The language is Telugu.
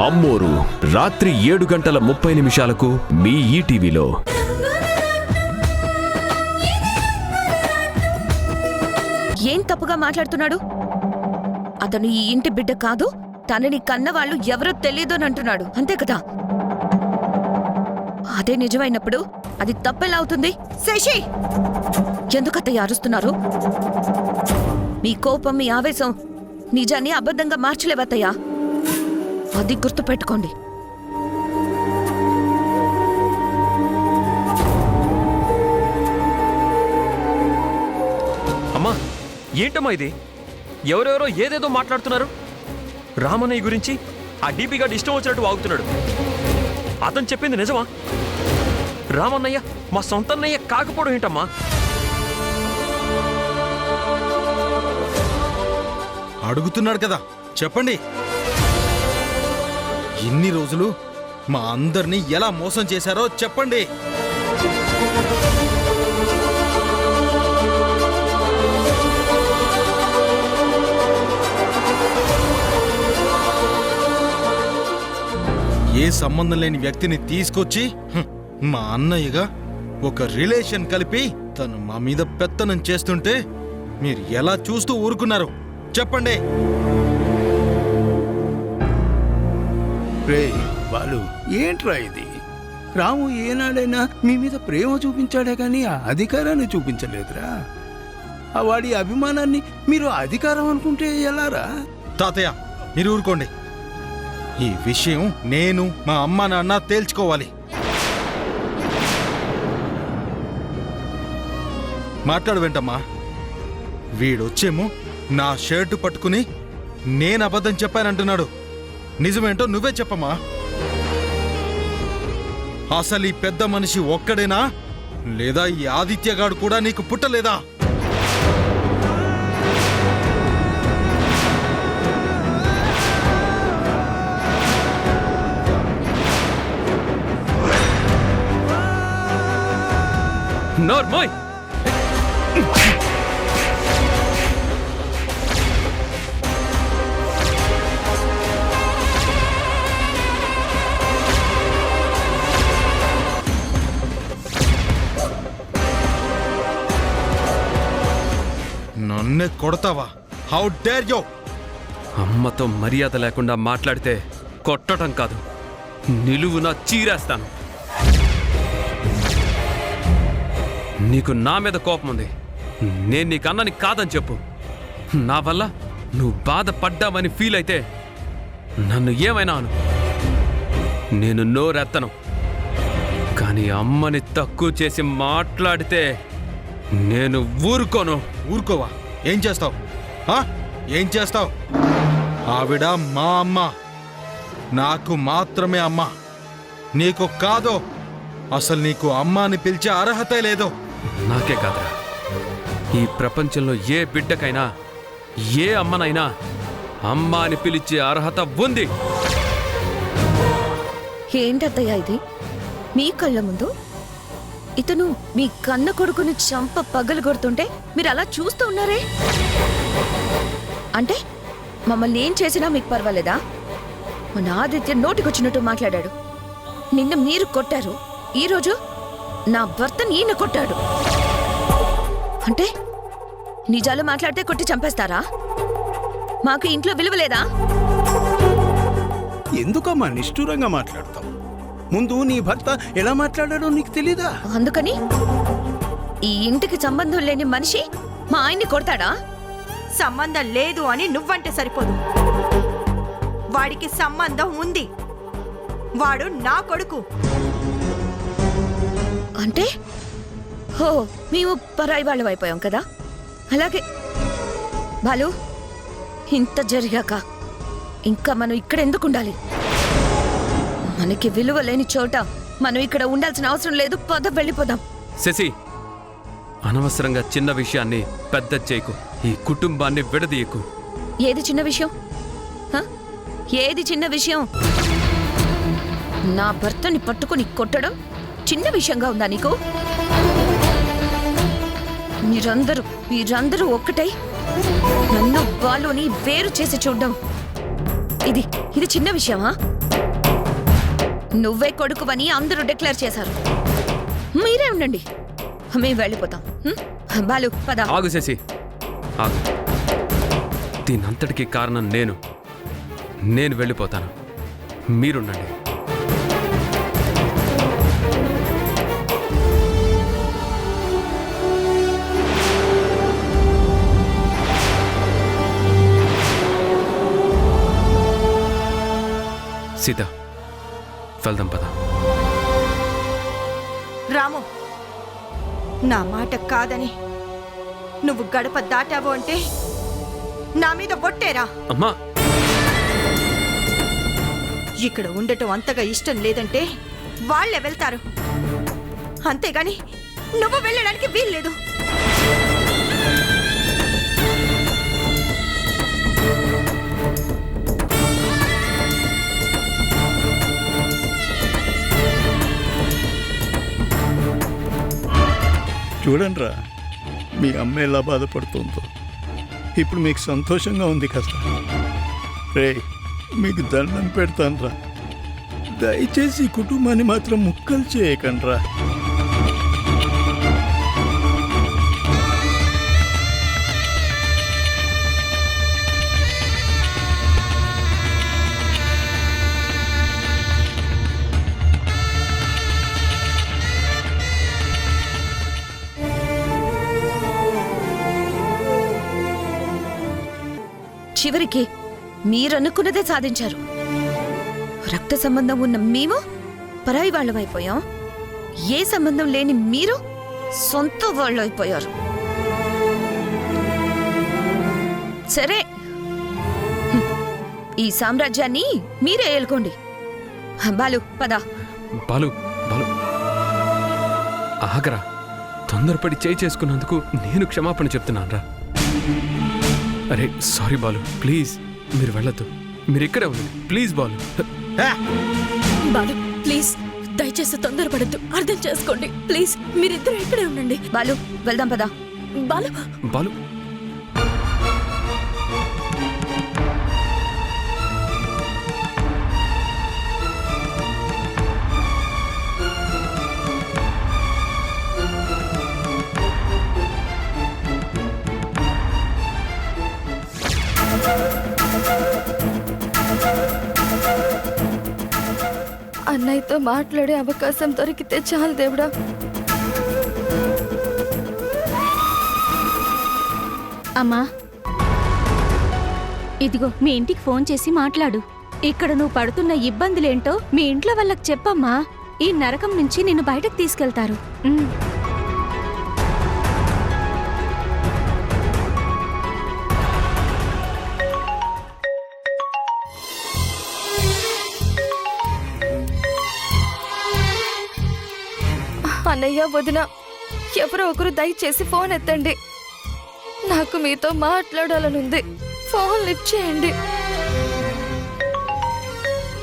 అమ్మోరు రాత్రి 7:30 మీ ఈటీవీలో. ఏం తప్పుగా మాట్లాడుతున్నాడు? అతను ఈ ఇంటి బిడ్డ కాదు, తనని కన్నవాళ్ళు ఎవరో తెలియదోనంటున్నాడు, అంతే కదా? అదే నిజమైనప్పుడు అది తప్పెలా అవుతుంది? శశి, ఎందుకత్తయ్య అరుస్తున్నారు? మీ కోపం, మీ ఆవేశం నిజాన్ని అబద్ధంగా మార్చలేవత్తయ్యా. అది గుర్తుపెట్టుకోండి. అమ్మా, ఏంటమ్మా ఇది? ఎవరెవరో ఏదేదో మాట్లాడుతున్నారు. రామన్నయ్య గురించి ఆ డీపీ గార్డ్ ఇష్టం వచ్చినట్టు వాగుతున్నాడు. అతను చెప్పింది నిజమా? రామన్నయ్య మా సొంతన్నయ్య కాకపోవడం ఏంటమ్మా? అడుగుతున్నాడు కదా, చెప్పండి. ఇన్ని రోజులు మా అందరినీ ఎలా మోసం చేశారో చెప్పండి. ఏ సంబంధం లేని వ్యక్తిని తీసుకొచ్చి మా అన్నయ్యగా ఒక రిలేషన్ కలిపి తను మా మీద పెత్తనం చేస్తుంటే మీరు ఎలా చూస్తూ ఊరుకున్నారు చెప్పండి. రే బాలు, ఏంట్రా ఇది? రాము ఏనాడైనా మీ మీద ప్రేమ చూపించాడే కానీ ఆ అధికారాన్ని చూపించలేదురా. ఆ వాడి అభిమానాన్ని మీరు అధికారం అనుకుంటే ఎలారా? తాతయ్య, మీరు ఊరుకోండి. ఈ విషయం నేను మా అమ్మ నాన్న తేల్చుకోవాలి. మాట్లాడు వెంటమ్మా. వీడొచ్చేమో నా షర్టు పట్టుకుని నేను అబద్ధం చెప్పానంటున్నాడు. నిజమేంటో నువ్వే చెప్పమ్మా. అసలు ఈ పెద్ద మనిషి ఒక్కడేనా, లేదా ఈ ఆదిత్యగాడు కూడా నీకు పుట్టలేదా? నోర్మోయ్! నన్నే కొడతావా? How dare you! అమ్మతో మర్యాద లేకుండా మాట్లాడితే కొట్టడం కాదు, నిలువున చీరేస్తాను. నీకు నా మీద కోపం ఉంది, నేను నీకు అన్నని కాదని చెప్పు. నా వల్ల నువ్వు బాధపడ్డావని ఫీల్ అయితే నన్ను ఏమైనా అను, నేను నోరెత్తను. కానీ అమ్మని తక్కువ చేసి మాట్లాడితే నేను ఊరుకోను. ఊరుకోవా? ఏం చేస్తావు? ఏం చేస్తావు? ఆవిడ మా అమ్మ, నాకు మాత్రమే అమ్మ, నీకు కాదో. అసలు నీకు అమ్మ అని పిలిచే అర్హతే లేదు. నాకే కాదురా, ఈ ప్రపంచంలో ఏ బిడ్డకైనా ఏ అమ్మనైనా అమ్మ అని పిలిచే అర్హత ఉంది. ఏంటత్తయ్యా ఇది? మీ కళ్ళ ముందు ఇతను మీ కన్న కొడుకుని చంప పగలు కొడుతుంటే మీరు అలా చూస్తూ ఉన్నారే? అంటే మమ్మల్ని ఏం చేసినా మీకు పర్వాలేదా? మన ఆదిత్య నోటికొచ్చినట్టు మాట్లాడాడు. నిన్న మీరు కొట్టారు, ఈరోజు నా భర్తని ఈయన కొట్టాడు. అంటే నిజాలు మాట్లాడితే కొట్టి చంపేస్తారా? మాకు ఇంట్లో విలువ లేదా? ఎందుకమ్మా నిష్ఠూరంగా మాట్లాడతావు? ముందు నీ భర్త ఎలా మాట్లాడాడో నీకు తెలీదా? అందుకని ఈ ఇంటికి సంబంధం లేని మనిషి మా ఆయన్ని కొడతాడా? సంబంధం లేదు అని నువ్వంటే సరిపోదు. వాడికి సంబంధం ఉంది. వాడు నా కొడుకు. అంటే హో, మేము పరాయి వాళ్ళం అయిపోయాం కదా? అలాగే బాలు, ఇంత జరిగాక ఇంకా మనం ఇక్కడ ఎందుకు ఉండాలి? మనకి విలువ లేని చోట మనం ఇక్కడ ఉండాల్సిన అవసరం లేదు. పద, వెళ్ళిపోదాం. శశి, అనవసరంగా చిన్న విషయాన్ని పెద్ద చేయకు, ఈ కుటుంబాన్ని విడదీయకు. ఏది చిన్న విషయం? ఏది చిన్న విషయం? నా భర్తని పట్టుకుని కొట్టడం చిన్న విషయంగా ఉందా నీకు? మీరందరూ ఒక్కటై నన్ను బాలుని వేరు చేసి చూడడం ఇది చిన్న విషయమా? నువ్వే కొడుకువని అందరూ డిక్లేర్ చేశారు. మీరే ఉండండి, మేము వెళ్ళిపోతాం. బాలు పద. ఆగు శశి, ఆగు. దీనంతటికీ కారణం నేను వెళ్ళిపోతాను. మీరుండండి. సీత, వెళ్దాం పద. రాము, నా మాట కాదని నువ్వు గడప దాటావు అంటే నా మీద ఒట్టేరా. అమ్మా, ఇక్కడ ఉండటం అంతగా ఇష్టం లేదంటే వాళ్ళే వెళ్తారు, అంతేగాని నువ్వు వెళ్ళడానికి వీల్లేదు. చూడండిరా, మీ అమ్మ ఎలా బాధపడుతుందో. ఇప్పుడు మీకు సంతోషంగా ఉంది కదా. రే, మీకు దండం పెడతానురా, దయచేసి ఈ కుటుంబాన్ని మాత్రం ముక్కలు చేయకండిరా. చివరికి మీరనుకున్నదే సాధించారు. రక్త సంబంధం ఉన్న మేము పరాయి వాళ్ళమైపోయాం. ఏ సంబంధం లేని మీరు సొంత వాళ్ళు అయిపోయారు. సరే, ఈ సామ్రాజ్యాన్ని మీరే ఏలుకోండి. బాలు పద. బాలు బాలు, ఆగరా. తొందరపడి చేయి చేసుకున్నందుకు నేను క్షమాపణ చెప్తున్నాను రా. అరే సారీ బాలు, ప్లీజ్ మీరు వెళ్ళొద్దు. మీరు ఇక్కడే ఉండండి ప్లీజ్ బాలు. బాలు ప్లీజ్, దయచేసి తొందరపడద్దు, అర్థం చేసుకోండి ప్లీజ్. మీరిద్దరు ఇక్కడే ఉండండి. బాలు వెళ్దాం పద. బాలు బాలు, అన్నయ్యతో మాట్లాడే అవకాశం దొరికితే చాలు దేవుడా. అమ్మా, ఇదిగో మీ ఇంటికి ఫోన్ చేసి మాట్లాడు. ఇక్కడ నువ్వు పడుతున్న ఇబ్బందులేంటో మీ ఇంట్లో వాళ్ళకి చెప్పమ్మా. ఈ నరకం నుంచి నిన్ను బయటకు తీసుకెళ్తారు. అన్నయ్య, వదిన, ఎవరో ఒకరు దయచేసి ఫోన్ ఎత్తండి. నాకు మీతో మాట్లాడాలనుంది. ఫోన్ లిఫ్ట్ చేయండి.